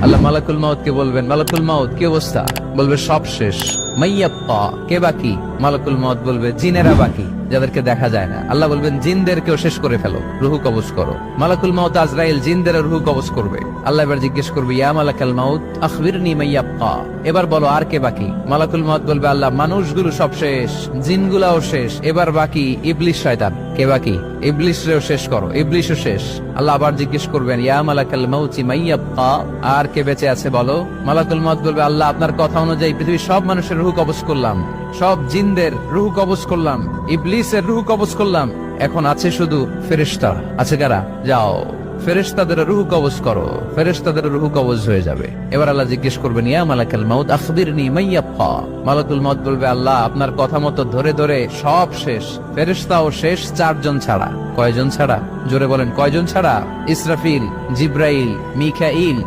আল্লাহ মালাকুল মাউত কে বলবেন, মালাকুল মাউত কি অবস্থা? বলবে সব শেষ। মাইয়াব্বা, কে বাকি? মালাকুল মাউত বলবে জিনেরা বাকি, যাদেরকে দেখা যায় না। আল্লাহ বলবেন জিনদেরকেও শেষ করে ফেলো, রুহু কবজ করো। মালাকুল মাউত আজরাইল জিনদের রুহু কবজ করবে। আল্লাহ এবার জিজ্ঞেস করবে, ইয়া মালাকাল মাউত আখবিরনি মাইয়াব্বা, এবার বলো আর কে বাকি? মালাকুল মাউত বলবে, আল্লাহ মানুষগুলো সব শেষ, জিনগুলাও শেষ, এবার বাকি ইবলিস শয়তান। কে বাকি? ইবলিসরেও শেষ করো, ইবলিসও শেষ। আল্লাহ আবার জিজ্ঞেস করবেন, ইয়া মালাকাল মাউতি মাইয়াব্বা, আর কে বেঁচে আছে বলো? মালাকুল মাউত বলবে, আল্লাহ আপনার কথা অনুযায়ী পৃথিবীর সব মানুষের রুহু কবজ করলাম, সব জিনদের রুহু কবজ করলাম, ইবলিসের রুহু কবজ করলাম, এখন আছে শুধু ফেরেশতা। আছে কারা? যাও ফেরেশতাদের রুহু কবজ করো। ফেরেশতাদের রুহু কবজ হয়ে যাবে। এবার আল্লাহ জিজ্ঞেস করবেন, ইয়া মালাকাল মাউত আখবিরনি মাইয়াব্বা। মালাকুল মাউত বলবে, আল্লাহ আপনার কথা মতো ধরে ধরে সব শেষ, ফেরেশতাও শেষ, 4 জন ছাড়া। কয়জন ছাড়া? জোরে বলেন, কয়জন ছাড়া? ইসরাফিল, জিব্রাইল, মিকাইল,